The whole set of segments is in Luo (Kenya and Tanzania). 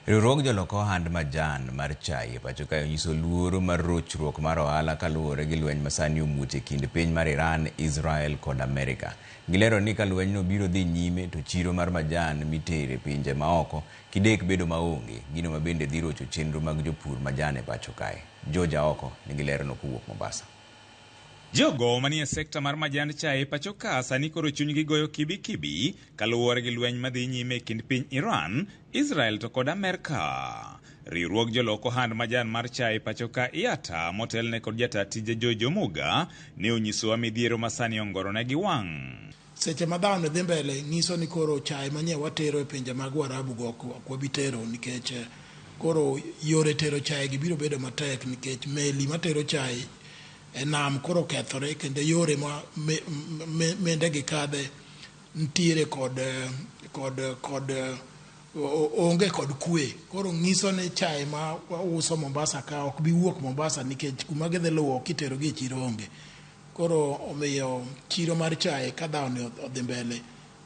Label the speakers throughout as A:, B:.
A: Riwruog joloko ohand majan mar chai pacho kae onyiso luoro mar rochruok mar ohala kaluwore gi lweny masani omuoch e kind piny mar Iran, Israel kod Amerika. Gilero ni ka lwenyno biro dhi nyime to chiro mar majan mitere pinje maoko kidek bedo maonge, gino ma bende dhi rocho chenro mag jopur majan e pacho kae. Georgia Oko nigi lerono kowuok Mombasa.
B: Jogo manie sekta mar majan chai pacho ka sani koro chunygi goyo kibi kaluwore gi lweny madhi nyime e kind piny Iran, Israel to kod Amerika. Riwruog joloko ohand majan mar chai pacho ka IATA motelne kod jata tije Jojo Muga ne onyisowa midhiero masani ongoronegi wang'.
C: Seche ma dhano dhi mbele nyiso ni koro chai manye watero e pinje mag Warabu go ok bitero nikech koro yore tero chai gi biro bedo matek nikech meli matero chai nam koro kethore kendo yore ma mende gi kadhe ntiere kod onge kod kwe. Koro nyiso ni chai ma uso Mombasa ka ok bi wuok Mombasa nikech kuma gidhi luwo kitero gi chiro onge. Koro omiyo chiro mar chai ka dhano odhi mbele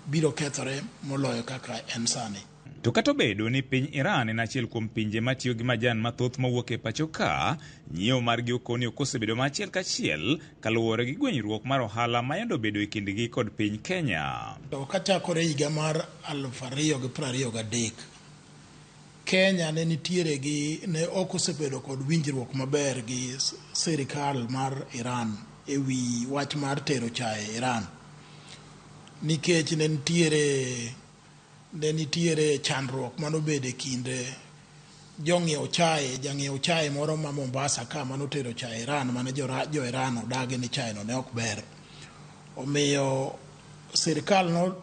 C: biro kethore moloyo kaka en sani.
B: To kata obedo ni piny Iran en achiel kuom pinje matiyo gi majan mathoth mawuok e pacho ka, nyiewo margi okoni okosebedo machiel kachiel kaluwore gi gwenyruok mar ohala mayando bedo e kindgi kod piny Kenya.
C: To kachakore higa mar 2023, Kenya ne ok osebedo kod winjruok maber gi sirikal mar Iran e wi wach mar tero chai Iran. Nikech ne nitiere chandruok manobede e kinde jang'iewo chai moro ma Mombasa ka manotero chai Iran mane jo Iran odagi ni chai no ne ok ber. Omiyo sirikal no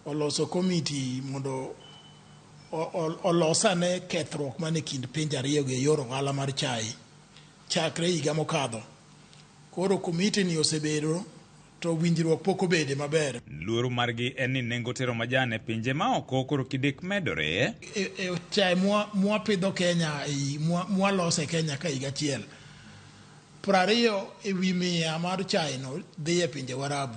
C: oloso komiti mondo olosane kethruok mane kind pinje ariyo gi yor ohala mar chai chakre higa mokadho. Koro komiti ni osebedo to winjruok pok obede maber.
B: Luoro margi en ni nengo tero majan e pinje maoko koro kidek medore.
C: Chai mwapidho Kenya, mwalose Kenya ka higa achiel, 20 e wi 100 mar chai no dhi e pinje Warabu,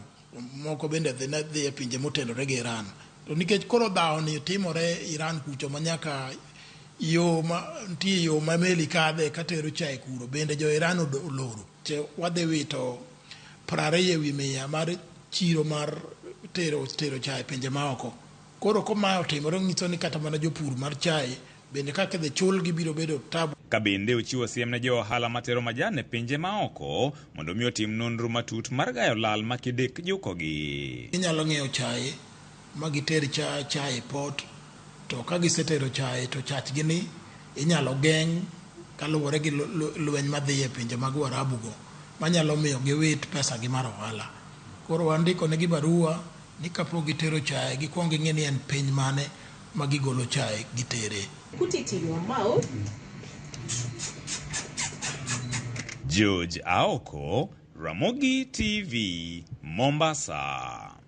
C: moko bende dhi e pinje motenore gi Iran. To nikech koro dhawo ni timore Iran kucho manyaka yo ma meli kadhe katero chai kuro, bende jo Iran oloro. Wadhi wito 20 e wi 100 mar chiro mar tero chai pinje maoko. Koro koma otimore nyiso ni kata mana jopur mar chai bende kaka dhi chulgi biro bedo tabu.
B: Ka bende ochiwo siem ne jo ohala matero majan e pinje maoko mondo mi otim nonro matut mar gayo lal makidek jukogi.
C: Inyalo ng'iewo chai ma giter chai e port, to ka gisetero chai to chachgi ni inyalo geng' kaluwore gi lweny madhi e pinje mag Warabu go manyalo miyo giwit pesa gi mar ohala. Koro wandiko negi barua ni kapok gitero chai gikwong ging'e ni en piny mane ma gigolo chai gitere.
D: Put it in your mouth.
B: George Aoko, Ramogi TV, Mombasa.